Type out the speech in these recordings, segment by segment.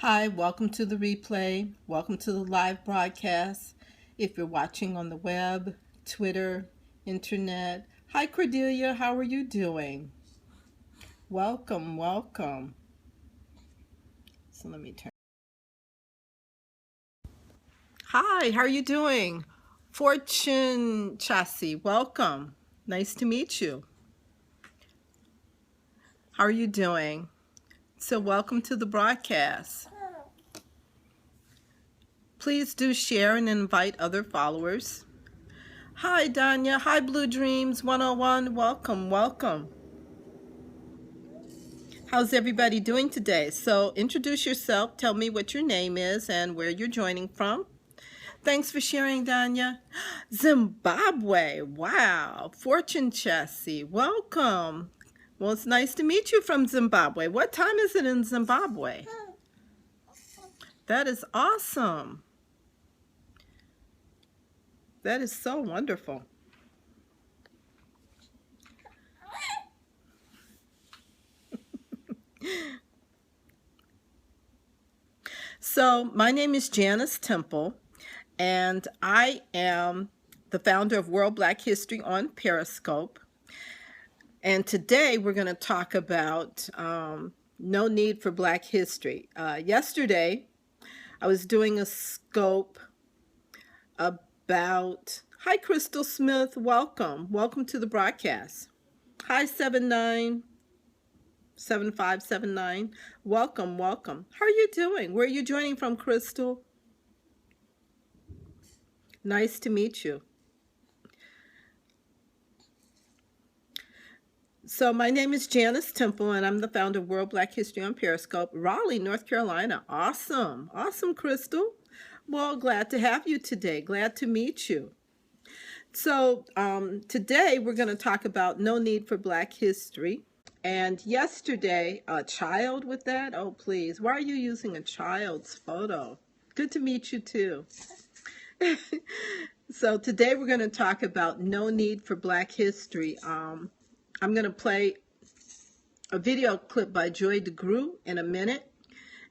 Hi, welcome to the replay. Welcome to the live broadcast. If you're watching on the web, Twitter, internet. Hi, Cordelia. How are you doing? Welcome, welcome. So let me turn. Hi, how are you doing? Fortune Chassis, welcome. Nice to meet you. How are you doing? So welcome to the broadcast. Please do share and invite other followers. Hi, Danya. Hi, Blue Dreams 101. Welcome, welcome. How's everybody doing today? So introduce yourself. Tell me what your name is and where you're joining from. Thanks for sharing, Danya. Zimbabwe. Wow. Fortune Chassis. Welcome. Well, it's nice to meet you from Zimbabwe. What time is it in Zimbabwe? That is awesome. That is so wonderful. So my name is Janice Temple, and I am the founder of World Black History on Periscope. And today we're going to talk about no need for Black history. Yesterday, I was doing a scope about, hi Crystal Smith, welcome. Welcome to the broadcast. Hi 7979, welcome, welcome. How are you doing? Where are you joining from, Crystal? Nice to meet you. So my name is Janice Temple, and I'm the founder of World Black History on Periscope, Raleigh, North Carolina. Awesome. Awesome, Crystal. Well, glad to have you today. Glad to meet you. So today we're going to talk about no need for Black history. And yesterday, a child with that? Oh, please. Why are you using a child's photo? Good to meet you, too. So today we're going to talk about no need for Black history. I'm going to play a video clip by Joy DeGruy in a minute,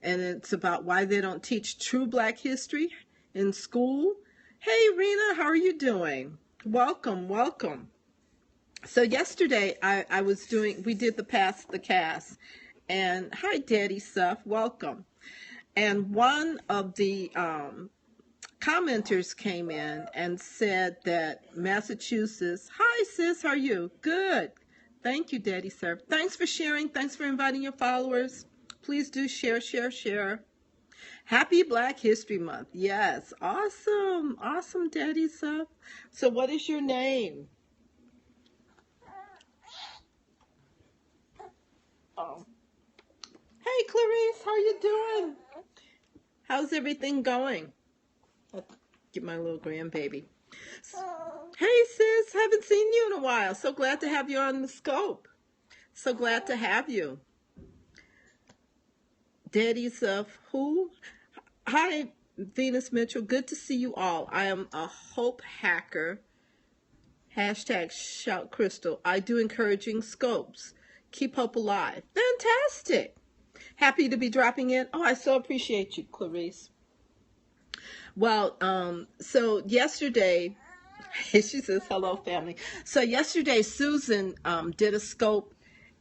and it's about why they don't teach true Black history in school. Hey, Rena, how are you doing? Welcome, welcome. So yesterday we did the Pass the Cast, and hi, Daddy Seth, welcome. And one of the commenters came in and said that Massachusetts, hi sis, how are you? Good. Thank you, Daddy Sir. Thanks for sharing. Thanks for inviting your followers. Please do share, share, share. Happy Black History Month. Yes. Awesome. Awesome, Daddy Sir. So what is your name? Oh. Hey, Clarice, how are you doing? How's everything going? I'll get my little grandbaby. Hey, sis, haven't seen you in a while. So glad to have you on the scope. So glad to have you. Daddies of who? Hi, Venus Mitchell. Good to see you all. I am a hope hacker. Hashtag shout crystal. I do encouraging scopes. Keep hope alive. Fantastic. Happy to be dropping in. Oh, I so appreciate you, Clarice. Well, so yesterday, she says, hello, family. So yesterday, Susan did a scope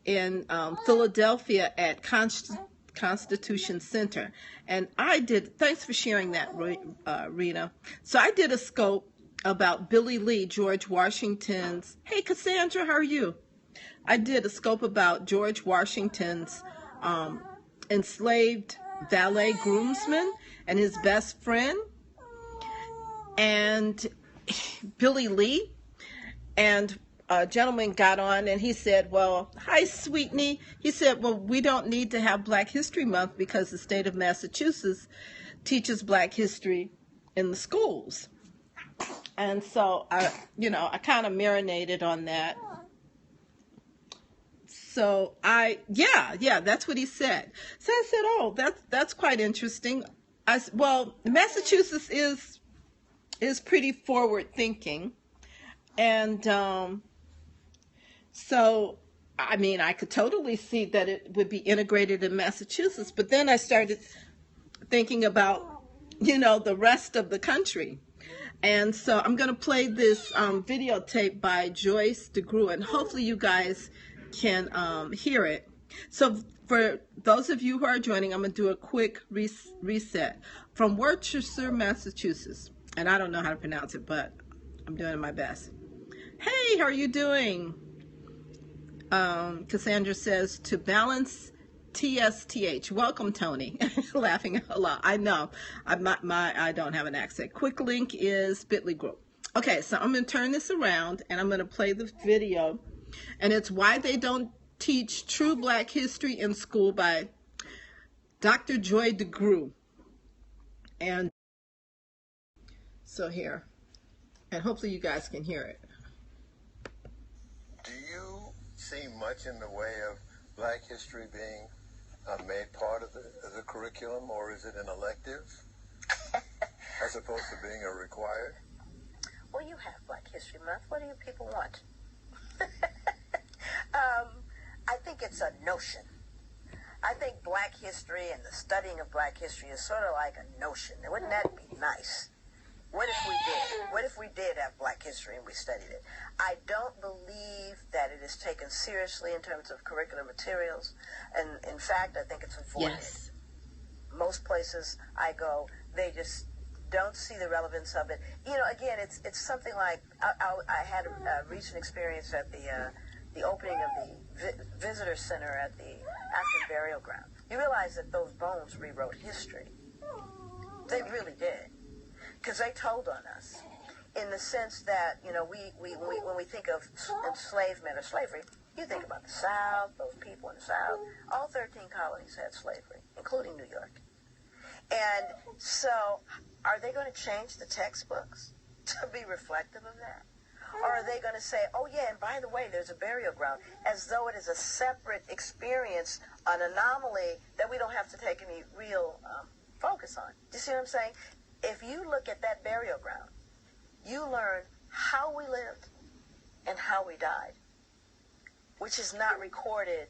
in Philadelphia at Constitution Center. And I did, thanks for sharing that, Rena. So I did a scope about Billy Lee, George Washington's, hey, Cassandra, how are you? I did a scope about George Washington's enslaved valet groomsman and his best friend, and Billy Lee. And a gentleman got on and he said, well, hi, Sweetney. He said, well, we don't need to have Black History Month because the state of Massachusetts teaches Black history in the schools. And so I kind of marinated on that. So yeah, that's what he said. So I said, oh, that's quite interesting. Well, Massachusetts is pretty forward thinking. And so, I mean, I could totally see that it would be integrated in Massachusetts. But then I started thinking about, the rest of the country. And so I'm going to play this videotape by Joyce DeGruy, and hopefully you guys can hear it. So for those of you who are joining, I'm going to do a quick reset. From Worcester, Massachusetts, and I don't know how to pronounce it, but I'm doing my best. Hey, how are you doing? Cassandra says, to balance TSTH. Welcome, Tony. Laughing a lot. I know. I don't have an accent. Quick link is bit.ly group. Okay, so I'm going to turn this around, and I'm going to play the video. And it's Why They Don't Teach True Black History in School by Dr. Joy DeGruy. And so here. And hopefully you guys can hear it. Do you see much in the way of Black history being made part of the curriculum, or is it an elective as opposed to being a required? Well, you have Black History Month. What do you people want? I think it's a notion. I think Black history and the studying of Black history is sort of like a notion. Wouldn't that be nice? What if we did? What if we did have Black history and we studied it? I don't believe that it is taken seriously in terms of curricular materials. And in fact, I think it's avoided. Yes. Most places I go, they just don't see the relevance of it. Again, it's something like, I had a recent experience at the opening of the visitor center at the African burial ground. You realize that those bones rewrote history. They really did. Because they told on us, in the sense that, when we think of enslavement or slavery, you think about the South, those people in the South. All 13 colonies had slavery, including New York. And so, are they going to change the textbooks to be reflective of that? Or are they going to say, oh yeah, and by the way, there's a burial ground, as though it is a separate experience, an anomaly that we don't have to take any real focus on? Do you see what I'm saying? If you look at that burial ground, you learn how we lived and how we died, which is not recorded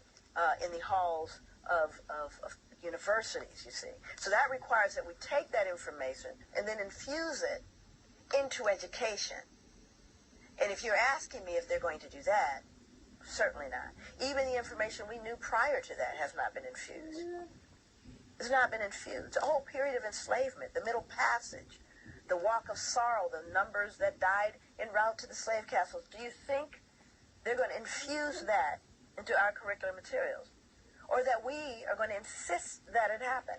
in the halls of universities, you see. So that requires that we take that information and then infuse it into education. And if you're asking me if they're going to do that, certainly not. Even the information we knew prior to that has not been infused. It's not been infused. The whole period of enslavement, the Middle Passage, the Walk of Sorrow, the numbers that died en route to the slave castles. Do you think they're going to infuse that into our curricular materials? Or that we are going to insist that it happen?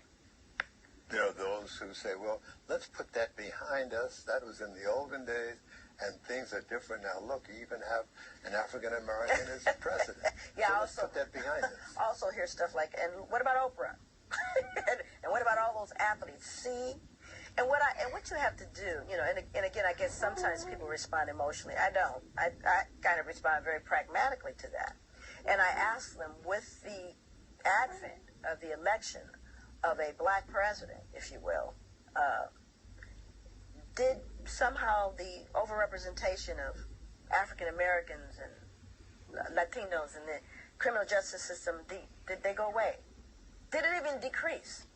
There are those who say, well, let's put that behind us. That was in the olden days, and things are different now. Look, you even have an African American as president. Yeah, so let's put that behind us. Also hear stuff like, and what about Oprah? and what about all those athletes? See? And what you have to do, and again, I guess sometimes people respond emotionally. I don't. I kind of respond very pragmatically to that. And I ask them, with the advent of the election of a black president, if you will, did somehow the overrepresentation of African Americans and Latinos in the criminal justice system, did they go away? Did it even decrease?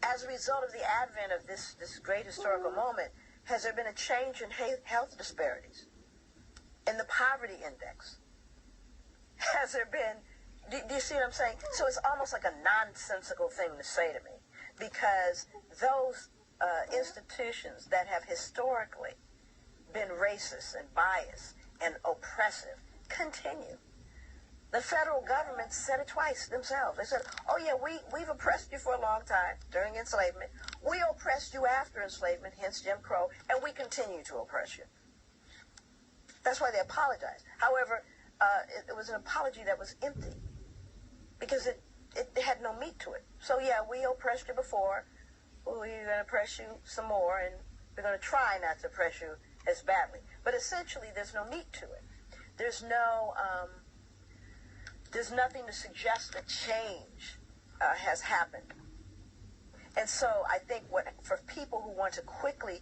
As a result of the advent of this great historical moment, has there been a change in health disparities, in the poverty index? Has there been, do you see what I'm saying? So it's almost like a nonsensical thing to say to me, because those institutions that have historically been racist and biased and oppressive continue. The federal government said it twice themselves. They said, oh yeah, we've oppressed you for a long time during enslavement. We oppressed you after enslavement, hence Jim Crow, and we continue to oppress you. That's why they apologized. However, it was an apology that was empty, because it had no meat to it. So yeah, we oppressed you before. We're going to oppress you some more, and we're going to try not to oppress you as badly. But essentially, there's no meat to it. There's nothing to suggest that change has happened. And so I think for people who want to quickly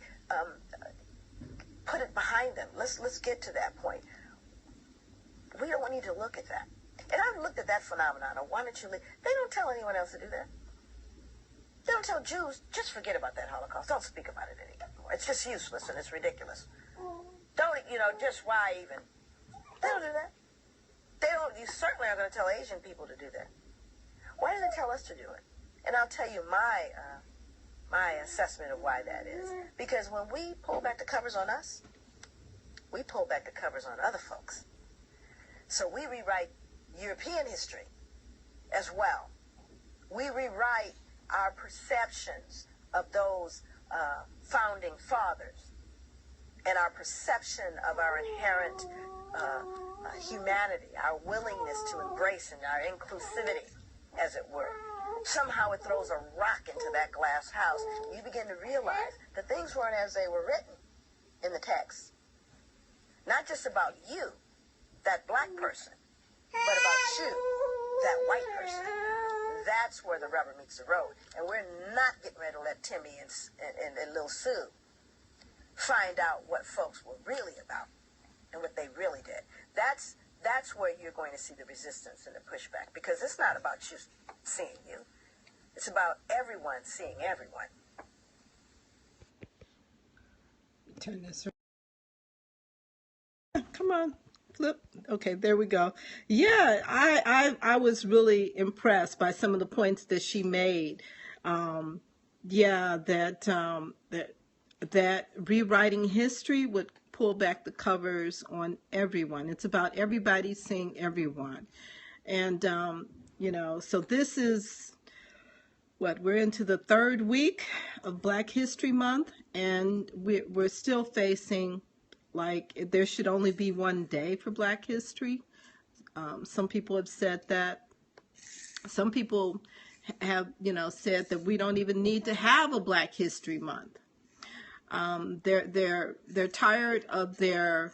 put it behind them, let's get to that point. We don't need to look at that. And I've looked at that phenomenon. Why don't you leave? They don't tell anyone else to do that. They don't tell Jews, just forget about that Holocaust. Don't speak about it anymore. It's just useless and it's ridiculous. Don't, just why even? They don't do that. You certainly are going to tell Asian people to do that. Why do they tell us to do it? And I'll tell you my assessment of why that is. Because when we pull back the covers on us, we pull back the covers on other folks. So we rewrite European history as well. We rewrite our perceptions of those founding fathers and our perception of our inherent humanity, our willingness to embrace and our inclusivity, as it were. Somehow it throws a rock into that glass house. You begin to realize that things weren't as they were written in the text. Not just about you, that black person, but about you, that white person. That's where the rubber meets the road. And we're not getting ready to let Timmy and Lil Sue find out what folks were really about and what they really did. That's where you're going to see the resistance and the pushback, because it's not about you seeing you. It's about everyone seeing everyone. Turn this around. Come on, flip. Okay, there we go. Yeah, I was really impressed by some of the points that she made. That rewriting history would pull back the covers on everyone. It's about everybody seeing everyone. And, so this is we're into the third week of Black History Month, and we're still facing, like, there should only be one day for Black History. Some people have said that. Some people have, said that we don't even need to have a Black History Month. They're tired of their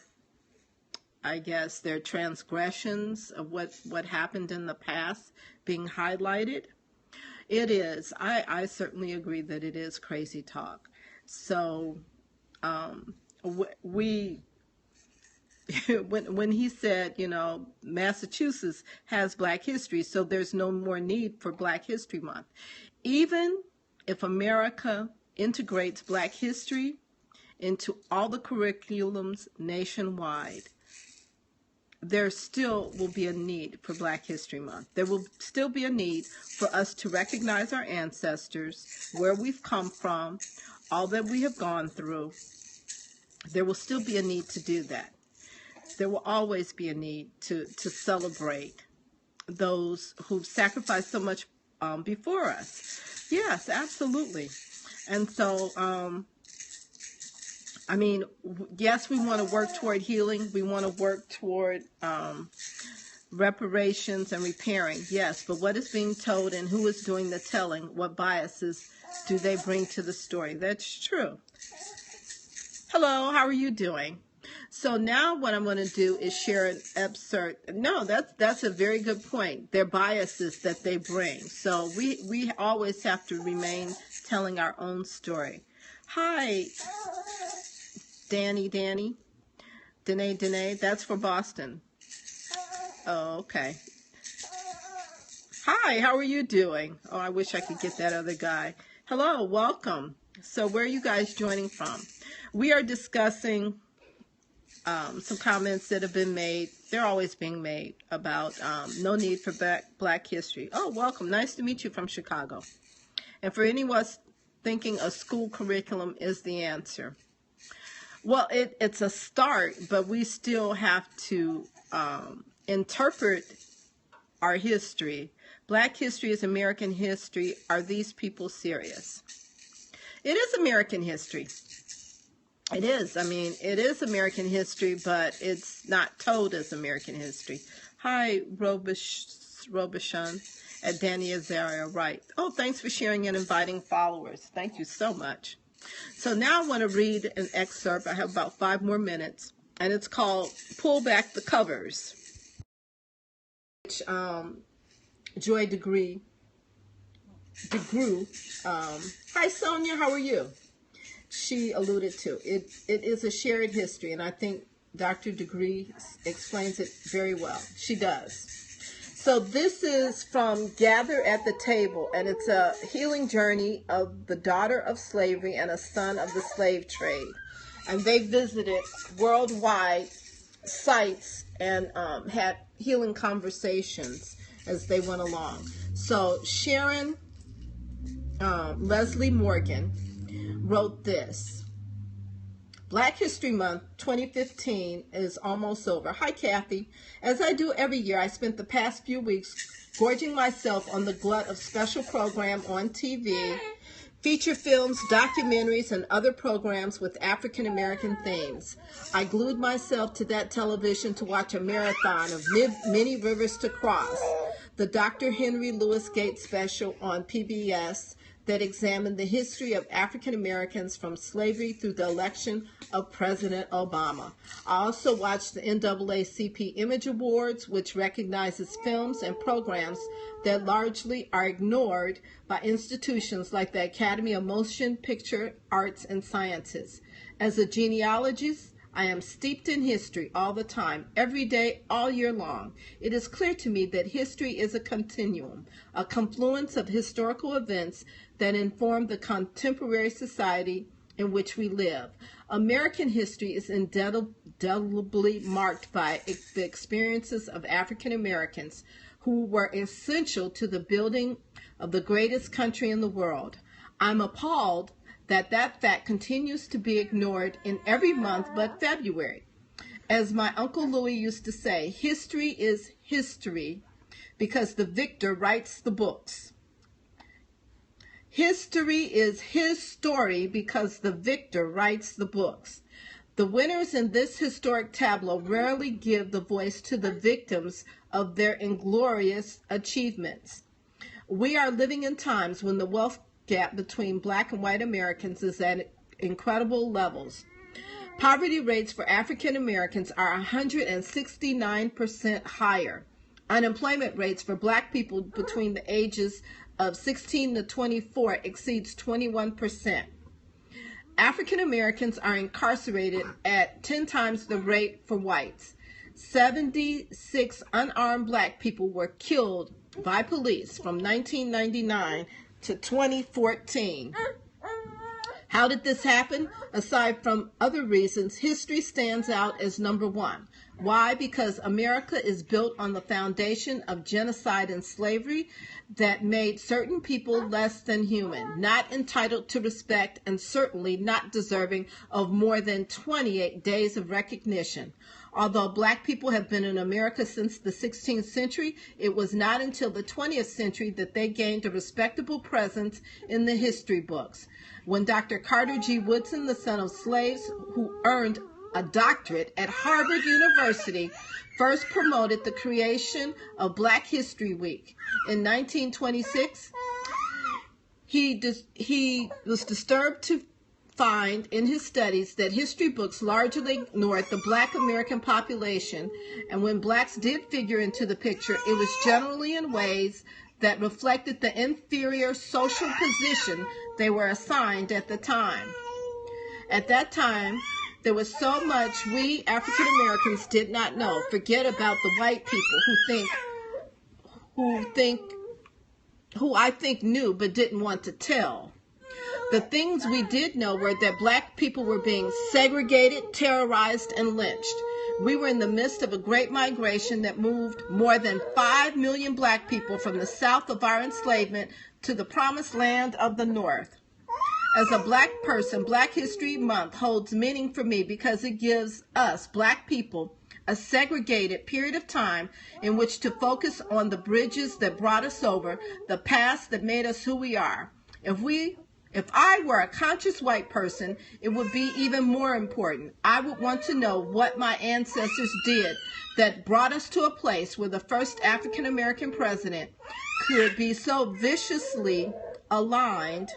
transgressions of what happened in the past being highlighted. It is. I certainly agree that it is crazy talk. So when he said, Massachusetts has Black history, so there's no more need for Black History Month. Even if America integrates Black history into all the curriculums nationwide, there still will be a need for Black History Month. There will still be a need for us to recognize our ancestors, where we've come from, all that we have gone through. There will still be a need to do that. There will always be a need to celebrate those who've sacrificed so much before us. Yes, absolutely. And so, yes, we want to work toward healing. We want to work toward reparations and repairing. Yes, but what is being told and who is doing the telling? What biases do they bring to the story? That's true. Hello, how are you doing? So now what I'm going to do is share an excerpt. No, that's a very good point. They're biases that they bring. So we always have to remain telling our own story. Hi, Danae, that's for Boston. Oh, okay. Hi, how are you doing? Oh, I wish I could get that other guy. Hello, welcome. So where are you guys joining from? We are discussing some comments that have been made. They're always being made about no need for Black history. Oh, welcome. Nice to meet you from Chicago. And for anyone thinking a school curriculum is the answer. Well, it's a start, but we still have to interpret our history. Black history is American history. Are these people serious? It is American history. It is. It is American history, but it's not told as American history. Hi, Robishan at Danny Azaria, right. Oh, thanks for sharing and inviting followers. Thank you so much. So now I want to read an excerpt. I have about 5 more minutes, and it's called Pull Back the Covers, which Joy DeGrew. Hi, Sonia, how are you? She alluded to. It is a shared history, and I think Dr. DeGrew explains it very well. She does. So this is from Gather at the Table, and it's a healing journey of the daughter of slavery and a son of the slave trade. And they visited worldwide sites and had healing conversations as they went along. So Sharon Leslie Morgan wrote this. Black History Month 2015 is almost over. Hi, Kathy. As I do every year, I spent the past few weeks gorging myself on the glut of special program on TV, feature films, documentaries, and other programs with African American themes. I glued myself to that television to watch a marathon of Many Rivers to Cross, the Dr. Henry Louis Gates special on PBS that examined the history of African Americans from slavery through the election of President Obama. I also watched the NAACP Image Awards, which recognizes films and programs that largely are ignored by institutions like the Academy of Motion Picture Arts and Sciences. As a genealogist, I am steeped in history all the time, every day, all year long. It is clear to me that history is a continuum, a confluence of historical events that inform the contemporary society in which we live. American history is indelibly marked by the experiences of African Americans who were essential to the building of the greatest country in the world. I'm appalled that fact continues to be ignored in every month but February. As my Uncle Louis used to say, history is history because the victor writes the books. History is his story because the victor writes the books. The winners in this historic tableau rarely give the voice to the victims of their inglorious achievements. We are living in times when the wealth gap between Black and white Americans is at incredible levels. Poverty rates for African Americans are 169% higher. Unemployment rates for Black people between the ages of 16 to 24 exceeds 21%. African Americans are incarcerated at 10 times the rate for whites. 76 unarmed Black people were killed by police from 1999 to 2014. How did this happen? Aside from other reasons, history stands out as number one. Why? Because America is built on the foundation of genocide and slavery that made certain people less than human, not entitled to respect, and certainly not deserving of more than 28 days of recognition. Although Black people have been in America since the 16th century, it was not until the 20th century that they gained a respectable presence in the history books. When Dr. Carter G. Woodson, the son of slaves who earned a doctorate at Harvard University, first promoted the creation of Black History Week. In 1926, he was disturbed to find in his studies that history books largely ignored the Black American population, and when Blacks did figure into the picture, it was generally in ways that reflected the inferior social position they were assigned at the time. At that time, there was so much we African Americans did not know. Forget about the white people who I think knew but didn't want to tell. The things we did know were that Black people were being segregated, terrorized, and lynched. We were in the midst of a great migration that moved more than 5 million Black people from the south of our enslavement to the promised land of the North. As a Black person, Black History Month holds meaning for me because it gives us, Black people, a segregated period of time in which to focus on the bridges that brought us over, the past that made us who we are. If I were a conscious white person, it would be even more important. I would want to know what my ancestors did that brought us to a place where the first African American president could be so viciously aligned.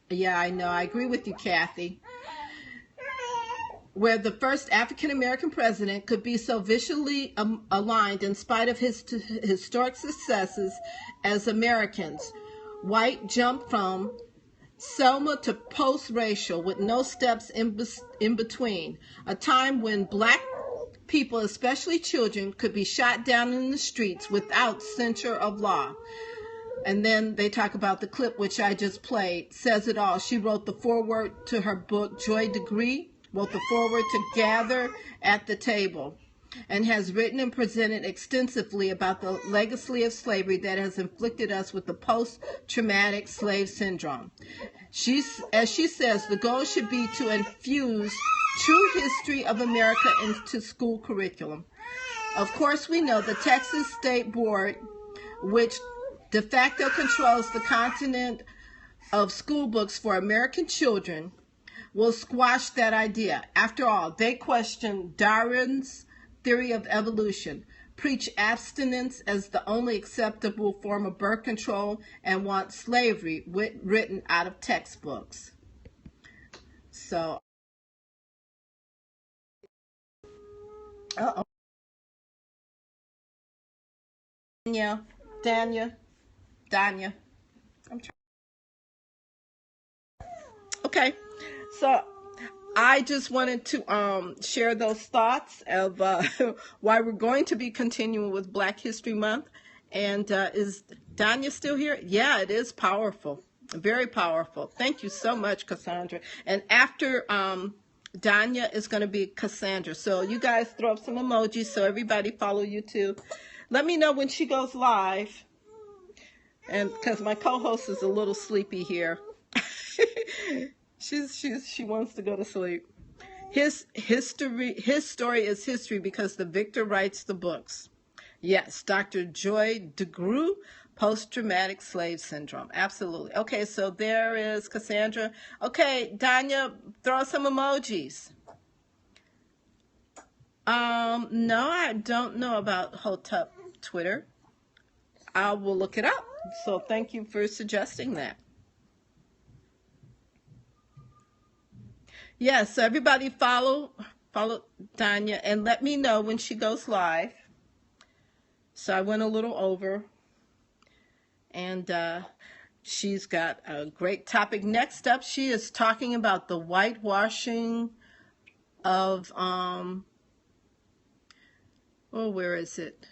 Yeah, I know. I agree with you, Kathy. Where the first African American president could be so viciously aligned in spite of his historic successes as Americans. White jumped from Selma to post-racial with no steps in between, a time when Black people, especially children, could be shot down in the streets without censure of law. And then they talk about the clip, which I just played, says it all. She wrote the foreword to her book, Joy Degree, wrote the foreword to Gather at the Table, and has written and presented extensively about the legacy of slavery that has inflicted us with the post-traumatic slave syndrome. As she says, the goal should be to infuse true history of America into school curriculum. Of course, we know the Texas State Board, which de facto controls the content of school books for American children, will squash that idea. After all, they question Darwin's theory of evolution, preach abstinence as the only acceptable form of birth control, and want slavery written out of textbooks. So, Danya. Okay, so I just wanted to share those thoughts of why we're going to be continuing with Black History Month. And is Danya still here? Yeah, it is powerful, very powerful. Thank you so much, Cassandra. And after Danya is going to be Cassandra. So you guys throw up some emojis so everybody follow you too. Let me know when she goes live. And because my co-host is a little sleepy here. She wants to go to sleep. His story is history because the victor writes the books. Yes, Dr. Joy DeGruy, post-traumatic slave syndrome. Absolutely. Okay, so there is Cassandra. Okay, Danya, throw some emojis. No, I don't know about Hotep Twitter. I will look it up. So thank you for suggesting that. Yes, so everybody follow Danya and let me know when she goes live. So I went a little over, and she's got a great topic. Next up, she is talking about the whitewashing of where is it?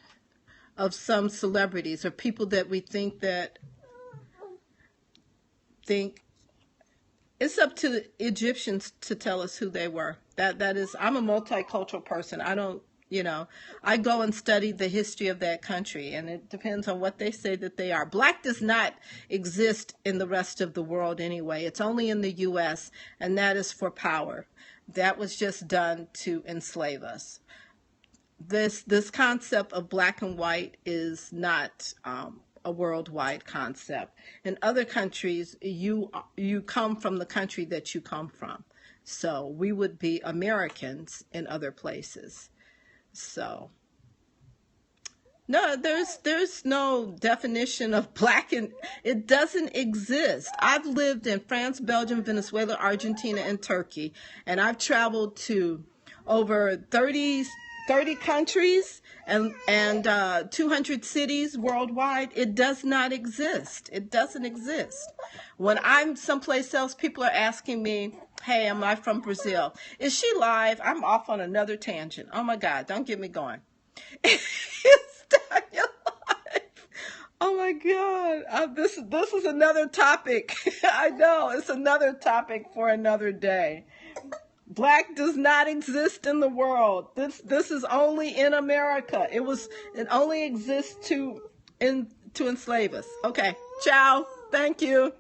Of some celebrities or people that we think it's up to the Egyptians to tell us who they were. That is, I'm a multicultural person. I don't, I go and study the history of that country, and it depends on what they say that they are. Black does not exist in the rest of the world anyway. It's only in the U.S., and that is for power. That was just done to enslave us. This concept of black and white is not a worldwide concept. In other countries, you come from the country that you come from. So we would be Americans in other places. So no, there's no definition of black, and it doesn't exist. I've lived in France, Belgium, Venezuela, Argentina, and Turkey, and I've traveled to over 30 countries and 200 cities worldwide. It does not exist. It doesn't exist. When I'm someplace else, people are asking me, hey, am I from Brazil? Is she live? I'm off on another tangent. Oh my God, don't get me going. It's Daniel live. Oh my God. This is another topic. I know, it's another topic for another day. Black does not exist in the world. This is only in America. It only exists to enslave us. Okay, ciao. Thank you.